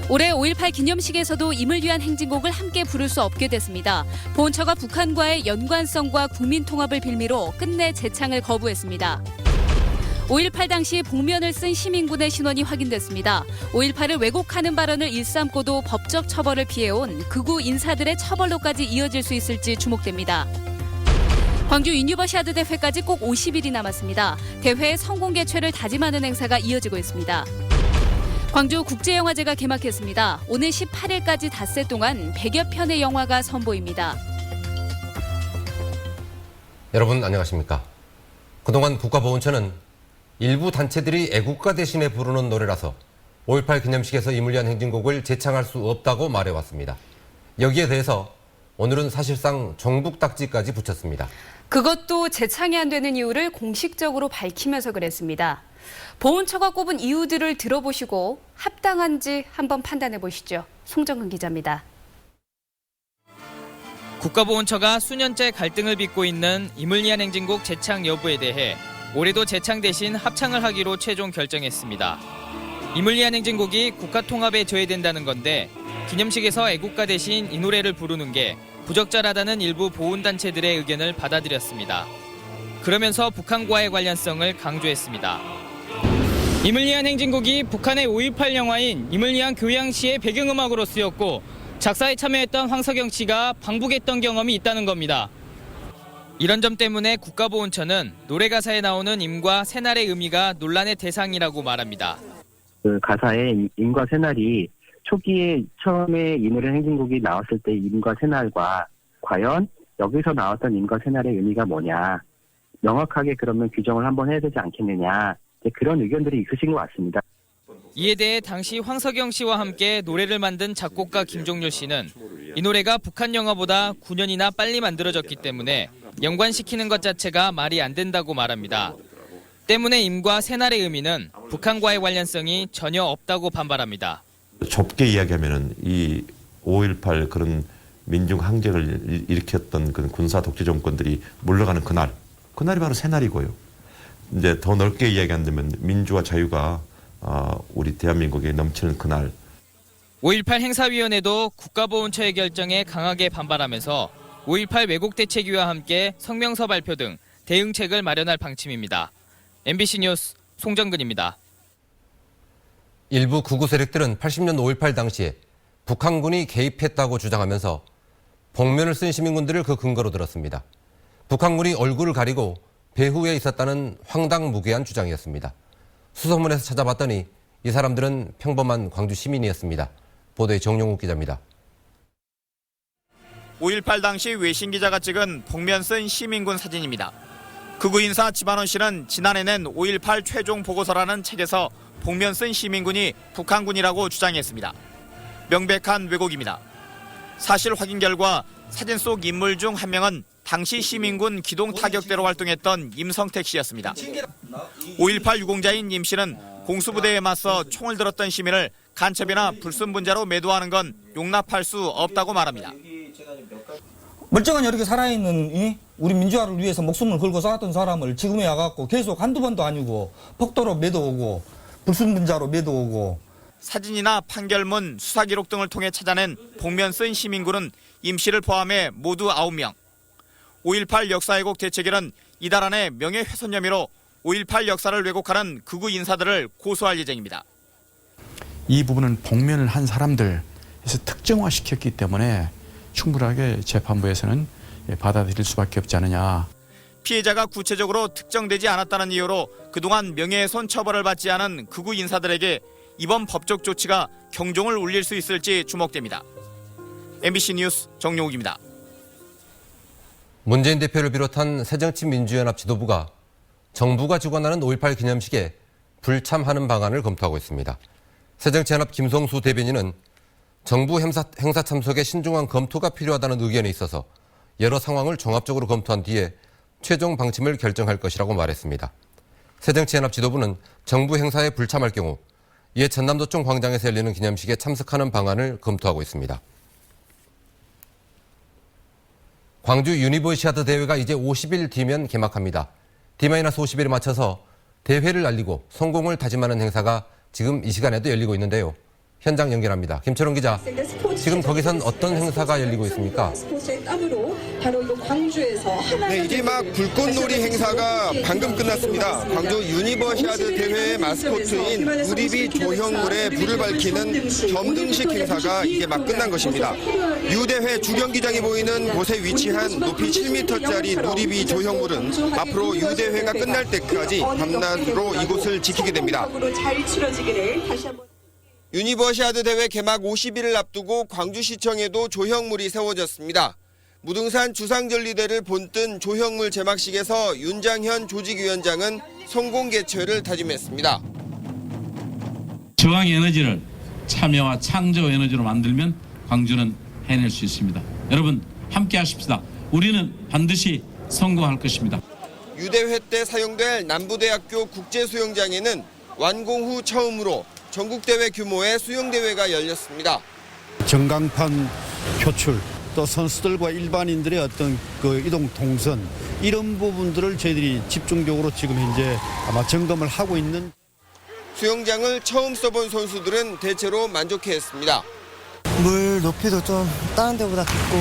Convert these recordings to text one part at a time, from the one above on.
올해 5.18 기념식에서도 임을 위한 행진곡을 함께 부를 수 없게 됐습니다. 보훈처가 북한과의 연관성과 국민 통합을 빌미로 끝내 재창을 거부했습니다. 5.18 당시 복면을 쓴 시민군의 신원이 확인됐습니다. 5.18을 왜곡하는 발언을 일삼고도 법적 처벌을 피해온 극우 인사들의 처벌로까지 이어질 수 있을지 주목됩니다. 광주 유니버시아드 대회까지 꼭 50일이 남았습니다. 대회의 성공 개최를 다짐하는 행사가 이어지고 있습니다. 광주 국제영화제가 개막했습니다. 오늘 18일까지 닷새 동안 100여 편의 영화가 선보입니다. 여러분 안녕하십니까? 그동안 국가보훈처는 일부 단체들이 애국가 대신에 부르는 노래라서 5.18 기념식에서 임을 위한 행진곡을 재창할 수 없다고 말해왔습니다. 여기에 대해서 오늘은 사실상 종북 딱지까지 붙였습니다. 그것도 재창이 안 되는 이유를 공식적으로 밝히면서 그랬습니다. 보훈처가 꼽은 이유들을 들어보시고 합당한지 한번 판단해 보시죠. 송정근 기자입니다. 국가보훈처가 수년째 갈등을 빚고 있는 임을 위한 행진곡 재창 여부에 대해 올해도 재창 대신 합창을 하기로 최종 결정했습니다. 임을 위한 행진곡이 국가 통합에 저해된다는 건데 기념식에서 애국가 대신 이 노래를 부르는 게 부적절하다는 일부 보훈단체들의 의견을 받아들였습니다. 그러면서 북한과의 관련성을 강조했습니다. 임을 위한 행진곡이 북한의 5.18 영화인 임을 위한 교양시의 배경음악으로 쓰였고 작사에 참여했던 황석영 씨가 방북했던 경험이 있다는 겁니다. 이런 점 때문에 국가보훈처는 노래 가사에 나오는 임과 새날의 의미가 논란의 대상이라고 말합니다. 그 가사에 임과 새날이 초기에 처음에 이 노래 행진곡이 나왔을 때 임과 새날과 과연 여기서 나왔던 임과 새날의 의미가 뭐냐 명확하게 그러면 규정을 한번 해야 되지 않겠느냐 그런 의견들이 있으신 것 같습니다. 이에 대해 당시 황석영 씨와 함께 노래를 만든 작곡가 김종률 씨는 이 노래가 북한 영화보다 9년이나 빨리 만들어졌기 때문에 연관시키는 것 자체가 말이 안 된다고 말합니다. 때문에 임과 새날의 의미는 북한과의 관련성이 전혀 없다고 반발합니다. 좁게 이야기하면은 이 5.18 그런 민중 항쟁을 일으켰던 그 군사 독재 정권들이 물러가는 그날이 바로 새날이고요. 이제 더 넓게 이야기한다면 민주와 자유가 우리 대한민국에 넘치는 그날. 5.18 행사위원회도 국가보훈처의 결정에 강하게 반발하면서 5.18 왜곡 대책위와 함께 성명서 발표 등 대응책을 마련할 방침입니다. MBC 뉴스 송정근입니다. 일부 극우 세력들은 80년 5.18 당시에 북한군이 개입했다고 주장하면서 복면을 쓴 시민군들을 그 근거로 들었습니다. 북한군이 얼굴을 가리고 배후에 있었다는 황당무계한 주장이었습니다. 수소문에서 찾아봤더니 이 사람들은 평범한 광주 시민이었습니다. 보도에 정용욱 기자입니다. 5.18 당시 외신 기자가 찍은 복면 쓴 시민군 사진입니다. 극우 인사 지반원 씨는 지난해 낸 5.18 최종 보고서라는 책에서 복면 쓴 시민군이 북한군이라고 주장했습니다. 명백한 왜곡입니다. 사실 확인 결과 사진 속 인물 중 한 명은 당시 시민군 기동 타격대로 활동했던 임성택 씨였습니다. 5.18 유공자인 임 씨는 공수부대에 맞서 총을 들었던 시민을 간첩이나 불순분자로 매도하는 건 용납할 수 없다고 말합니다. 멀쩡한 이렇게 살아있는 우리 민주화를 위해서 목숨을 걸고 싸웠던 사람을 지금에 와갖고 계속 한두 번도 아니고 폭도로 매도오고 불순분자로 매도오고. 사진이나 판결문, 수사기록 등을 통해 찾아낸 복면 쓴 시민군은 임 씨를 포함해 모두 9명. 5.18 역사왜곡 대책위는 이달 안에 명예훼손 혐의로 5.18 역사를 왜곡하는 극우 인사들을 고소할 예정입니다. 이 부분은 복면을 한 사람들에서 특정화시켰기 때문에 충분하게 재판부에서는 받아들일 수밖에 없지 않느냐. 피해자가 구체적으로 특정되지 않았다는 이유로 그동안 명예훼손 처벌을 받지 않은 극우 인사들에게 이번 법적 조치가 경종을 울릴 수 있을지 주목됩니다. MBC 뉴스 정용욱입니다. 문재인 대표를 비롯한 새정치민주연합 지도부가 정부가 주관하는 5.18 기념식에 불참하는 방안을 검토하고 있습니다. 새정치연합 김성수 대변인은 정부 행사 참석에 신중한 검토가 필요하다는 의견이 있어서 여러 상황을 종합적으로 검토한 뒤에 최종 방침을 결정할 것이라고 말했습니다. 새정치연합 지도부는 정부 행사에 불참할 경우 이에 전남도청 광장에서 열리는 기념식에 참석하는 방안을 검토하고 있습니다. 광주 유니버시아드 대회가 이제 50일 뒤면 개막합니다. D-50일에 맞춰서 대회를 알리고 성공을 다짐하는 행사가 지금 이 시간에도 열리고 있는데요. 현장 연결합니다. 김철원 기자, 지금 거기선 어떤 행사가 열리고 있습니까? 네, 이제 막 불꽃놀이 행사가 방금 끝났습니다. 광주 유니버시아드 대회의 마스코트인 누리비 조형물에 불을 밝히는 점등식 행사가 이제 막 끝난 것입니다. 유대회 주경기장이 보이는 곳에 위치한 높이 7m짜리 누리비 조형물은 앞으로 유대회가 끝날 때까지 밤낮으로 이곳을 지키게 됩니다. 유니버시아드 대회 개막 50일을 앞두고 광주시청에도 조형물이 세워졌습니다. 무등산 주상절리대를 본뜬 조형물 제막식에서 윤장현 조직위원장은 성공 개최를 다짐했습니다. 저항 에너지를 참여와 창조 에너지로 만들면 광주는 해낼 수 있습니다. 여러분 함께 하십시다. 우리는 반드시 성공할 것입니다. 유대회 때 사용될 남부대학교 국제수영장에는 완공 후 처음으로 전국대회 규모의 수영대회가 열렸습니다. 전광판 표출, 또 선수들과 일반인들의 어떤 그 이동 동선, 이런 부분들을 저희들이 집중적으로 지금 현재 아마 점검을 하고 있는. 수영장을 처음 써본 선수들은 대체로 만족해했습니다. 물 높이도 좀 다른 데보다 깊고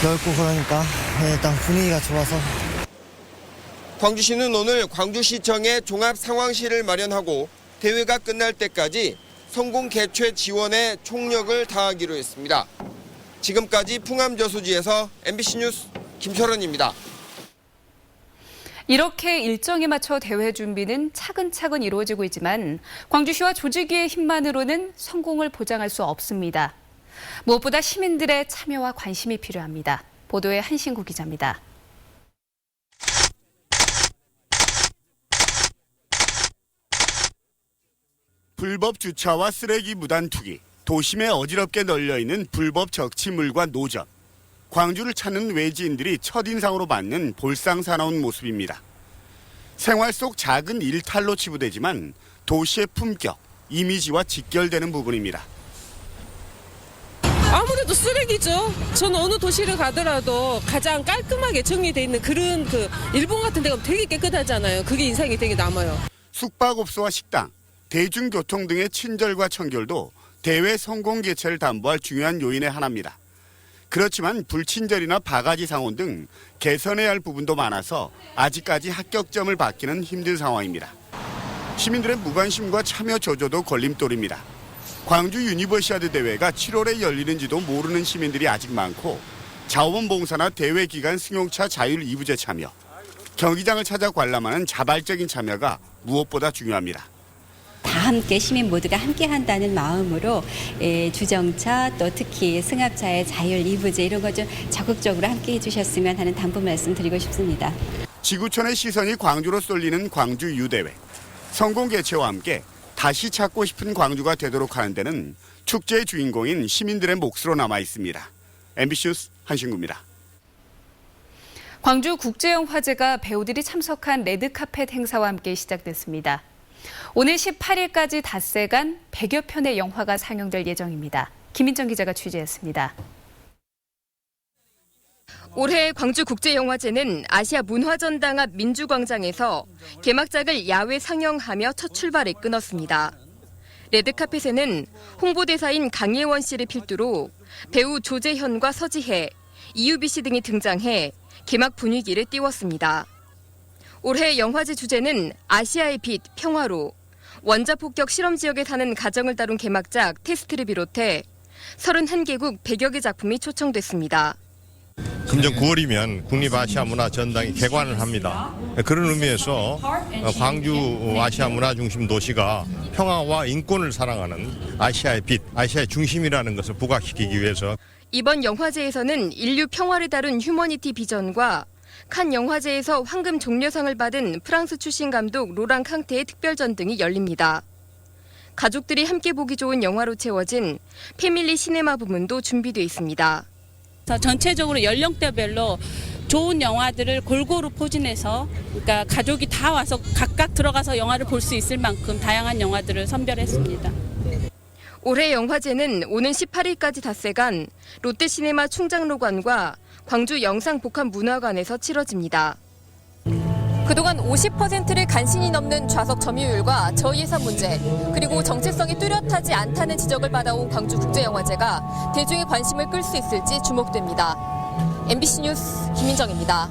넓고 그러니까 일단 분위기가 좋아서. 광주시는 오늘 광주시청에 종합상황실을 마련하고 대회가 끝날 때까지 성공 개최 지원에 총력을 다하기로 했습니다. 지금까지 풍암저수지에서 MBC 뉴스 김철원입니다. 이렇게 일정에 맞춰 대회 준비는 차근차근 이루어지고 있지만 광주시와 조직위의 힘만으로는 성공을 보장할 수 없습니다. 무엇보다 시민들의 참여와 관심이 필요합니다. 보도에 한신구 기자입니다. 불법 주차와 쓰레기 무단 투기, 도심에 어지럽게 널려있는 불법 적치물과 노점. 광주를 찾는 외지인들이 첫인상으로 받는 볼상사나운 모습입니다. 생활 속 작은 일탈로 치부되지만 도시의 품격, 이미지와 직결되는 부분입니다. 아무래도 쓰레기죠. 저는 어느 도시를 가더라도 가장 깔끔하게 정리되어 있는 그런 일본 같은 데가 되게 깨끗하잖아요. 그게 인상이 되게 남아요. 숙박업소와 식당, 대중교통 등의 친절과 청결도 대회 성공 개최를 담보할 중요한 요인의 하나입니다. 그렇지만 불친절이나 바가지 상온 등 개선해야 할 부분도 많아서 아직까지 합격점을 받기는 힘든 상황입니다. 시민들의 무관심과 참여 저조도 걸림돌입니다. 광주 유니버시아드 대회가 7월에 열리는지도 모르는 시민들이 아직 많고 자원봉사나 대회 기간 승용차 자율 2부제 참여, 경기장을 찾아 관람하는 자발적인 참여가 무엇보다 중요합니다. 다 함께 시민 모두가 함께 한다는 마음으로 주정차 또 특히 승합차의 자율 2부제 이런 거 좀 적극적으로 함께 해주셨으면 하는 당부 말씀 드리고 싶습니다. 지구촌의 시선이 광주로 쏠리는 광주 유대회. 성공 개최와 함께 다시 찾고 싶은 광주가 되도록 하는 데는 축제의 주인공인 시민들의 몫으로 남아 있습니다. MBC 뉴스 한신구입니다. 광주 국제영화제가 배우들이 참석한 레드카펫 행사와 함께 시작됐습니다. 오늘 18일까지 닷새간 100여 편의 영화가 상영될 예정입니다. 김민정 기자가 취재했습니다. 올해 광주국제영화제는 아시아 문화전당 앞 민주광장에서 개막작을 야외 상영하며 첫 출발을 끊었습니다. 레드카펫에는 홍보대사인 강예원 씨를 필두로 배우 조재현과 서지혜, 이유비 씨 등이 등장해 개막 분위기를 띄웠습니다. 올해 영화제 주제는 아시아의 빛, 평화로, 원자폭격 실험 지역에 사는 가정을 다룬 개막작 테스트를 비롯해 31개국 100여 개 작품이 초청됐습니다. 금년 9월이면 국립아시아문화전당이 개관을 합니다. 그런 의미에서 광주 아시아문화중심 도시가 평화와 인권을 사랑하는 아시아의 빛, 아시아의 중심이라는 것을 부각시키기 위해서 이번 영화제에서는 인류 평화를 다룬 휴머니티 비전과 칸 영화제에서 황금 종려상을 받은 프랑스 출신 감독 로랑 캉테의 특별전 등이 열립니다. 가족들이 함께 보기 좋은 영화로 채워진 패밀리 시네마 부문도 준비되어 있습니다. 전체적으로 연령대별로 좋은 영화들을 골고루 포진해서 그러니까 가족이 다 와서 각각 들어가서 영화를 볼 수 있을 만큼 다양한 영화들을 선별했습니다. 올해 영화제는 오는 18일까지 닷새간 롯데시네마 충장로관과 광주 영상복합문화관에서 치러집니다. 그동안 50%를 간신히 넘는 좌석 점유율과 저예산 문제, 그리고 정체성이 뚜렷하지 않다는 지적을 받아온 광주국제영화제가 대중의 관심을 끌 수 있을지 주목됩니다. MBC 뉴스 김민정입니다.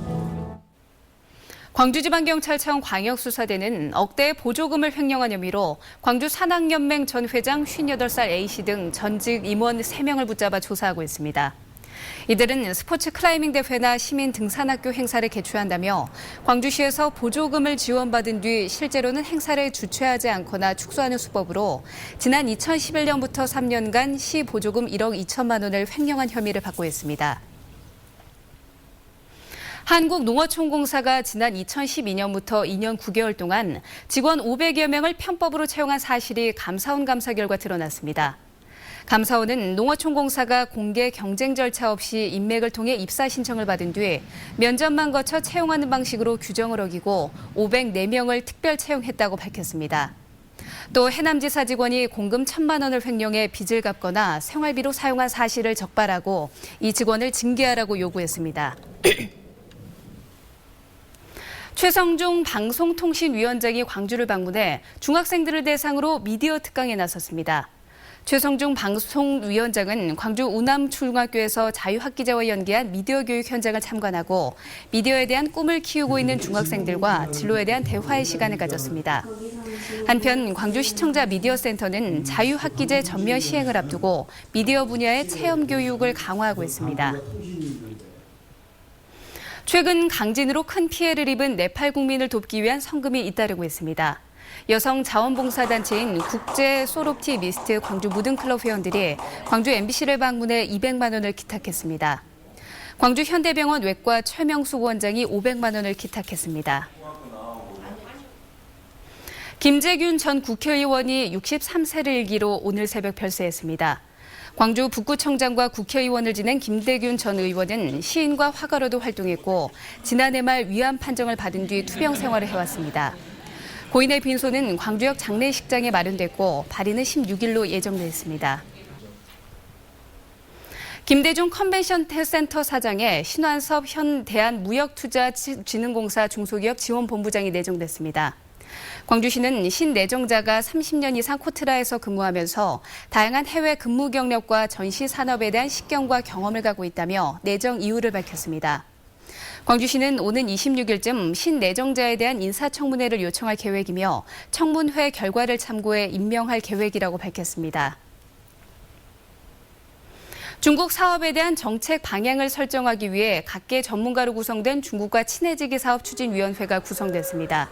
광주지방경찰청 광역수사대는 억대의 보조금을 횡령한 혐의로 광주 산악연맹 전 회장 58살 A씨 등 전직 임원 3명을 붙잡아 조사하고 있습니다. 이들은 스포츠 클라이밍 대회나 시민 등산학교 행사를 개최한다며 광주시에서 보조금을 지원받은 뒤 실제로는 행사를 주최하지 않거나 축소하는 수법으로 지난 2011년부터 3년간 시 보조금 1억 2천만 원을 횡령한 혐의를 받고 있습니다. 한국농어촌공사가 지난 2012년부터 2년 9개월 동안 직원 500여 명을 편법으로 채용한 사실이 감사원 감사 결과 드러났습니다. 감사원은 농어촌공사가 공개 경쟁 절차 없이 인맥을 통해 입사 신청을 받은 뒤 면접만 거쳐 채용하는 방식으로 규정을 어기고 504명을 특별 채용했다고 밝혔습니다. 또 해남지사 직원이 공금 1,000만 원을 횡령해 빚을 갚거나 생활비로 사용한 사실을 적발하고 이 직원을 징계하라고 요구했습니다. 최성중 방송통신위원장이 광주를 방문해 중학생들을 대상으로 미디어 특강에 나섰습니다. 최성중 방송위원장은 광주 우남중학교에서 자유학기제와 연계한 미디어 교육 현장을 참관하고 미디어에 대한 꿈을 키우고 있는 중학생들과 진로에 대한 대화의 시간을 가졌습니다. 한편 광주시청자 미디어센터는 자유학기제 전면 시행을 앞두고 미디어 분야의 체험 교육을 강화하고 있습니다. 최근 강진으로 큰 피해를 입은 네팔 국민을 돕기 위한 성금이 잇따르고 있습니다. 여성 자원봉사단체인 국제소롭티미스트 광주 무등클럽 회원들이 광주 MBC를 방문해 200만 원을 기탁했습니다. 광주 현대병원 외과 최명숙 원장이 500만 원을 기탁했습니다. 김재균 전 국회의원이 63세를 일기로 오늘 새벽 별세했습니다. 광주 북구청장과 국회의원을 지낸 김대균 전 의원은 시인과 화가로도 활동했고 지난해 말 위암 판정을 받은 뒤 투병 생활을 해왔습니다. 고인의 빈소는 광주역 장례식장에 마련됐고 발인은 16일로 예정돼 있습니다. 김대중 컨벤션 센터 사장에 신완섭 현 대한무역투자진흥공사 중소기업 지원본부장이 내정됐습니다. 광주시는 신내정자가 30년 이상 코트라에서 근무하면서 다양한 해외 근무 경력과 전시 산업에 대한 식견과 경험을 갖고 있다며 내정 이유를 밝혔습니다. 광주시는 오는 26일쯤 신내정자에 대한 인사청문회를 요청할 계획이며 청문회 결과를 참고해 임명할 계획이라고 밝혔습니다. 중국 사업에 대한 정책 방향을 설정하기 위해 각계 전문가로 구성된 중국과 친해지기 사업 추진위원회가 구성됐습니다.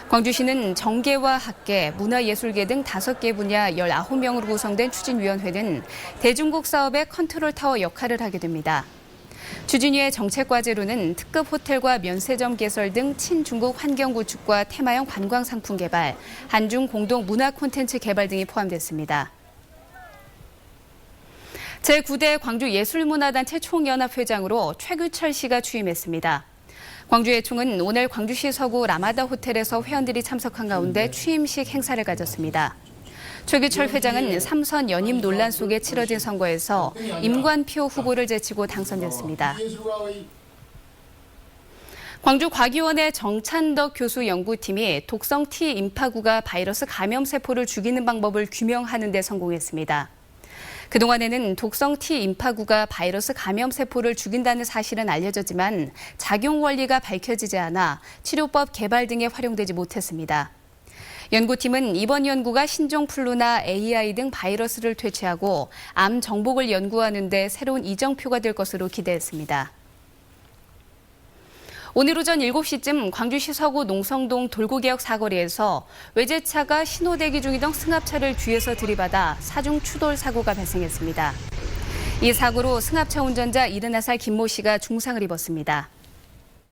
광주시는 정계와 학계, 문화예술계 등 5개 분야 19명으로 구성된 추진위원회는 대중국 사업의 컨트롤타워 역할을 하게 됩니다. 추진위의 정책 과제로는 특급 호텔과 면세점 개설 등 친중국 환경 구축과 테마형 관광 상품 개발, 한중 공동 문화 콘텐츠 개발 등이 포함됐습니다. 제9대 광주예술문화단체 총연합회장으로 최규철 씨가 취임했습니다. 광주예총은 오늘 광주시 서구 라마다 호텔에서 회원들이 참석한 가운데 취임식 행사를 가졌습니다. 최규철 회장은 3선 연임 논란 속에 치러진 선거에서 임관표 후보를 제치고 당선됐습니다. 광주과기원의 정찬덕 교수 연구팀이 독성 T 임파구가 바이러스 감염세포를 죽이는 방법을 규명하는 데 성공했습니다. 그동안에는 독성 T 임파구가 바이러스 감염세포를 죽인다는 사실은 알려졌지만 작용 원리가 밝혀지지 않아 치료법 개발 등에 활용되지 못했습니다. 연구팀은 이번 연구가 신종플루나 AI 등 바이러스를 퇴치하고 암 정복을 연구하는 데 새로운 이정표가 될 것으로 기대했습니다. 오늘 오전 7시쯤 광주시 서구 농성동 돌고개역 사거리에서 외제차가 신호대기 중이던 승합차를 뒤에서 들이받아 사중 추돌 사고가 발생했습니다. 이 사고로 승합차 운전자 71살 김모 씨가 중상을 입었습니다.